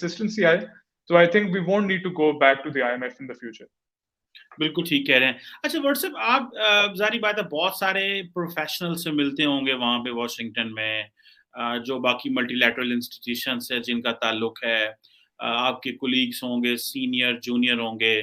consistency आए, so I think we won't need to go back to the IMF in the future. बिल्कुल ठीक कह रहे हैं. अच्छा व्हाट्सएप आप जारी बात है बहुत सारे प्रोफेशनल से मिलते होंगे वहाँ पे वॉशिंगटन में, जो बाकी मल्टीलैटरल इंस्टीट्यूशंस है जिनका ताल्लुक है, आपके कोलीग्स होंगे, सीनियर जूनियर होंगे.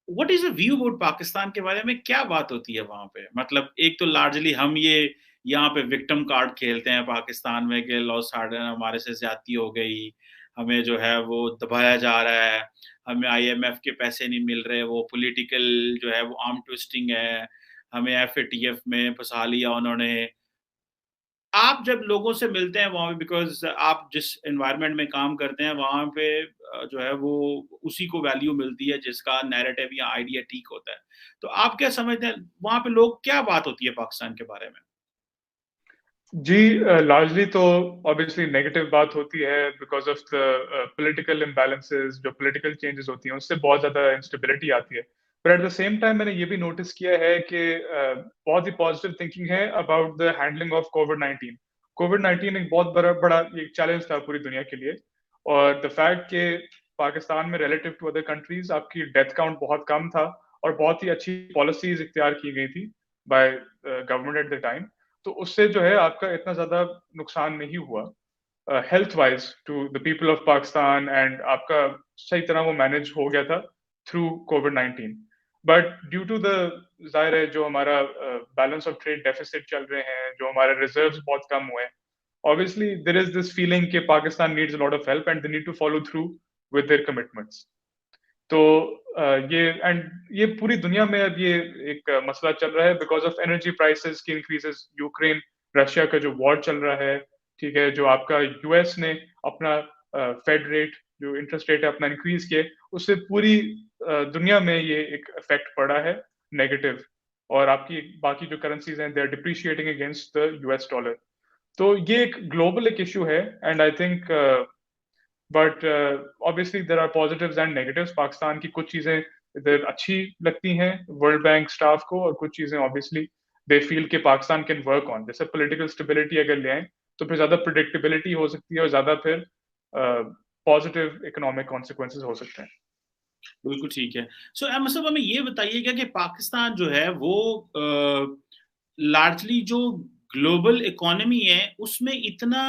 What is the view about Pakistan के बारे में, क्या बात होती है वहाँ पे? मतलब एक तो लार्जली हम ये यहाँ पे विक्टिम कार्ड खेलते हैं पाकिस्तान में कि लॉस हार्डन हमारे से ज्यादती हो गई, हमें जो है वो दबाया जा रहा है, हमें आईएमएफ के पैसे नहीं मिल रहे, वो पॉलिटिकल जो है वो आर्म ट्विस्टिंग है, हमें एफएटीएफ में फंसा लिया उन्होंने. आप जब लोगों से मिलते हैं वहाँ पे, बिकॉज आप जिस एनवायरनमेंट में काम करते हैं वहाँ पे जो है वो उसी को वैल्यू मिलती है जिसका नैरेटिव या आइडिया ठीक होता है. तो आप क्या समझते हैं वहाँ पे लोग क्या बात होती है पाकिस्तान के बारे में? जी, लार्जली तो ऑब्वियसली नेगेटिव बात होती है because of the political imbalances, जो पॉलिटिकल चेंजेस होती हैं उससे बहुत ज़्यादा इंस्टेबिलिटी आती है. But at the same time मैंने ये भी नोटिस किया है कि बहुत ही पॉजिटिव थिंकिंग है अबाउट द हैंडलिंग ऑफ कोविड-19. कोविड-19 एक बहुत बड़ा एक चैलेंज था पूरी दुनिया के लिए, और द फैक्ट कि पाकिस्तान में रिलेटिव टू अदर कंट्रीज आपकी डेथ काउंट बहुत कम था और बहुत ही अच्छी पॉलिसीज इख्तियार की गई थी by government at the time, तो उससे जो है आपका इतना ज्यादा नुकसान नहीं हुआ health wise to the people of Pakistan, and आपका सही तरह वो मैनेज हो गया था थ्रू कोविड-19. बट ड्यू टू द जाहिर है जो हमारा बैलेंस ऑफ ट्रेड डेफिसिट चल रहे हैं, जो हमारे रिजर्व्स बहुत कम हुए हैं, obviously there is this feeling कि Pakistan needs a lot of help and they need to follow through with their commitments. तो ये पूरी दुनिया में अब ये एक मसला चल रहा है बिकॉज ऑफ एनर्जी प्राइसेस की इंक्रीजेस, यूक्रेन रशिया का जो वॉर चल रहा है, ठीक है, जो आपका यूएस ने अपना फेड रेट जो इंटरेस्ट रेट है अपना इंक्रीज किए, उससे पूरी दुनिया में ये एक इफेक्ट पड़ा है नेगेटिव, और आपकी बाकी जो करेंसीज हैं they are depreciating against the US dollar. तो ये एक ग्लोबल एक इशू है, and I think but obviously there are positives and negatives. Pakistan की कुछ चीजें इधर अच्छी लगती हैं वर्ल्ड बैंक स्टाफ को, और कुछ चीजें ऑब्वियसली दे फील कि पाकिस्तान कैन वर्क ऑन. जैसे पॉलिटिकल स्टेबिलिटी अगर ले आए तो फिर ज्यादा प्रिडिक्टेबिलिटी हो सकती है और ज्यादा फिर पॉजिटिव इकोनॉमिक कॉन्सिक्वेंसेस हो सकते हैं. बिल्कुल ठीक है. सो मतलब हमें ये बताइएगा कि पाकिस्तान जो है वो लार्जली जो ग्लोबल इकोनॉमी है उसमें इतना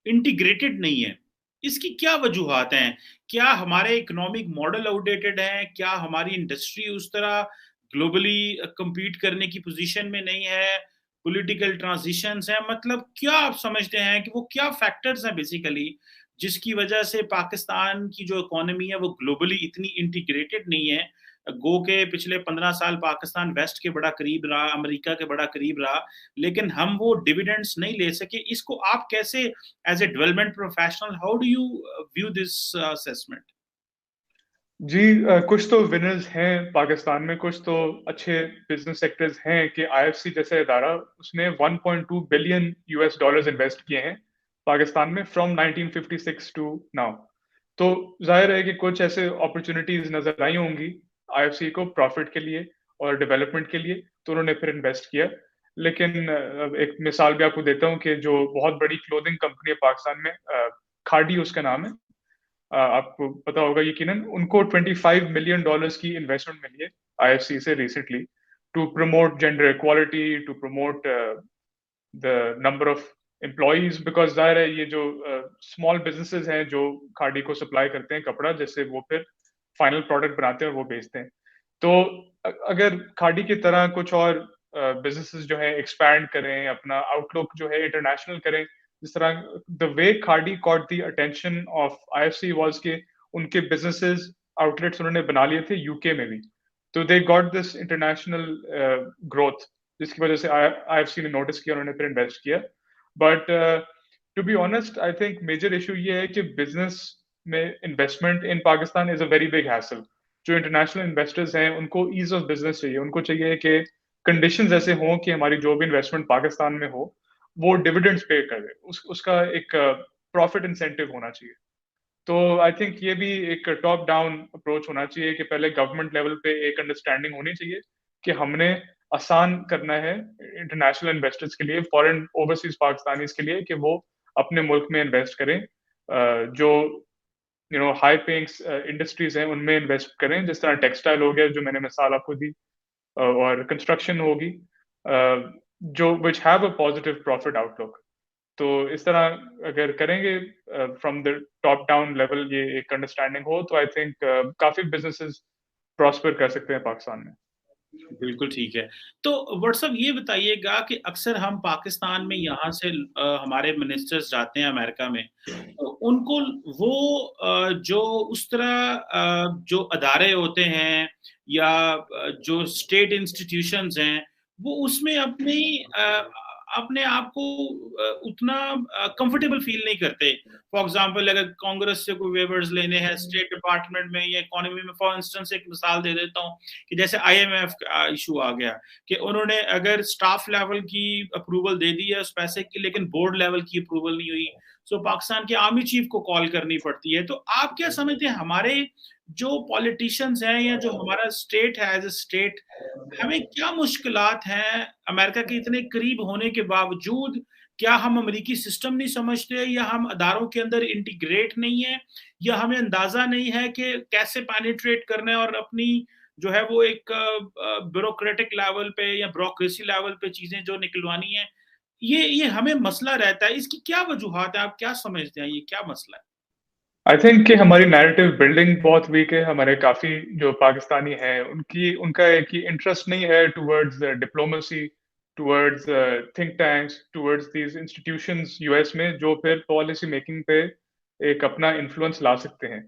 इंटीग्रेटेड नहीं है. इसकी क्या वजूहात हैं? क्या हमारे इकोनॉमिक मॉडल आउटडेटेड है? क्या हमारी इंडस्ट्री उस तरह ग्लोबली compete करने की पोजीशन में नहीं है? पॉलिटिकल ट्रांजिशंस हैं? मतलब क्या आप समझते हैं कि वो क्या फैक्टर्स हैं बेसिकली जिसकी वजह से पाकिस्तान की जो इकोनॉमी है वो ग्लोबली इतनी इंटीग्रेटेड नहीं है? गो के पिछले 15 साल पाकिस्तान वेस्ट के बड़ा करीब रहा, अमेरिका के बड़ा करीब रहा, लेकिन हम वो डिविडेंड्स नहीं ले सके. इसको आप कैसे as a development professional how do you view this assessment? जी, कुछ तो विनर्स हैं पाकिस्तान में, कुछ तो अच्छे बिजनेस सेक्टर्स हैं कि आईएफसी जैसे इदारा उसने 1.2 बिलियन यूएस डॉलर्स इन्वेस्ट किए हैं पाकिस्तान में फ्रॉम 1956 टू नाउ. तो जाहिर है कि कुछ ऐसे अपॉर्चुनिटीज नजर आई होंगी आईएफसी को प्रॉफिट के लिए और डेवलपमेंट के लिए, तो उन्होंने फिर इन्वेस्ट किया. लेकिन एक मिसाल भी आपको देता हूँ कि जो बहुत बड़ी क्लोथिंग कंपनी है पाकिस्तान में, खादी उसका नाम है, आपको पता होगा यकीनन, उनको $25 मिलियन की इन्वेस्टमेंट मिली है आईएफसी से recently to promote gender equality, to promote the number of employees, because जाहिर है ये जो स्मॉल बिजनेसेस हैं जो खादी को सप्लाई करते हैं कपड़ा, जैसे वो फिर फाइनल प्रोडक्ट बनाते हैं और वो बेचते हैं. तो अगर खादी की तरह कुछ और बिजनेसेस जो है एक्सपैंड करें, अपना आउटलुक जो है इंटरनेशनल करें, जिस तरह the way khadi caught the attention of IFC was के उनके बिजनेसेस आउटलेट्स उन्होंने बना लिए थे यूके में भी, तो they got this international growth, जिसकी वजह से आईएफसी ने नोटिस किया, उन्होंने फिर इन्वेस्ट किया. But to be honest I think major issue ये है कि बिजनेस में investment in Pakistan is a very big hassle. जो इंटरनेशनल इन्वेस्टर्स हैं उनको ईज ऑफ बिजनेस चाहिए, उनको चाहिए कि कंडीशंस ऐसे हों कि हमारी जो भी इन्वेस्टमेंट पाकिस्तान में हो वो डिविडेंड्स पे करे, उसका एक प्रॉफिट इंसेंटिव होना चाहिए. तो आई थिंक ये भी एक टॉप डाउन अप्रोच होना चाहिए कि पहले गवर्नमेंट लेवल पे एक अंडरस्टैंडिंग होनी चाहिए कि हमने आसान करना है इंटरनेशनल इन्वेस्टर्स के लिए, फॉरेन ओवरसीज पाकिस्तानीज के लिए, कि वो अपने मुल्क में इन्वेस्ट करें, जो हाई पेइंग इंडस्ट्रीज हैं उनमें इन्वेस्ट करें, जिस तरह टेक्सटाइल हो गया जो मैंने मिसाल आपको दी, और कंस्ट्रक्शन होगी, जो which have a positive profit outlook. तो इस तरह अगर करेंगे from the top down level ये एक अंडरस्टैंडिंग हो, तो आई थिंक काफी बिजनेसेस प्रॉस्पर कर सकते हैं पाकिस्तान में। बिल्कुल ठीक है। तो व्हाट्सएप ये बताइएगा कि अक्सर हम पाकिस्तान में यहाँ से हमारे मिनिस्टर्स जाते हैं अमेरिका में, उनको वो जो उस तरह जो अदारे होते हैं या जो स्टेट इंस्टीट्यूशंस हैं, वो उसमें अपने आप को उतना कंफर्टेबल फील नहीं करते। फॉर एग्जांपल अगर कांग्रेस से कोई वेवर्स लेने हैं स्टेट डिपार्टमेंट में या इकोनॉमी में, फॉर इंस्टेंस एक मिसाल दे देता हूँ कि जैसे आईएमएफ का इशू आ गया कि उन्होंने अगर स्टाफ लेवल की अप्रूवल दे दी है उस पैसे की, लेकिन बोर्ड लेवल की अप्रूवल नहीं हुई, सो पाकिस्तान के आर्मी चीफ को कॉल करनी पड़ती है। तो आप क्या समझते हैं हमारे जो पॉलिटिशियंस हैं या जो हमारा स्टेट है एज ए स्टेट, हमें क्या मुश्किलात हैं अमेरिका के इतने करीब होने के बावजूद? क्या हम अमेरिकी सिस्टम नहीं समझते, या हम अदारों के अंदर इंटीग्रेट नहीं है, या हमें अंदाजा नहीं है कि कैसे पेनिट्रेट करना है और अपनी जो है वो एक ब्यूरोक्रेटिक लेवल पे या ब्यूरोक्रेसी लेवल पे चीजें जो निकलवानी है, ये हमें मसला रहता है। इसकी क्या वजूहात है, आप क्या समझते हैं, ये क्या मसला है? आई थिंक कि हमारी नैरेटिव बिल्डिंग बहुत वीक है। हमारे काफी जो पाकिस्तानी हैं उनका एक ही इंटरेस्ट नहीं है towards diplomacy, towards think tanks, towards these institutions US में, जो फिर पॉलिसी मेकिंग पे एक अपना इन्फ्लुएंस ला सकते हैं।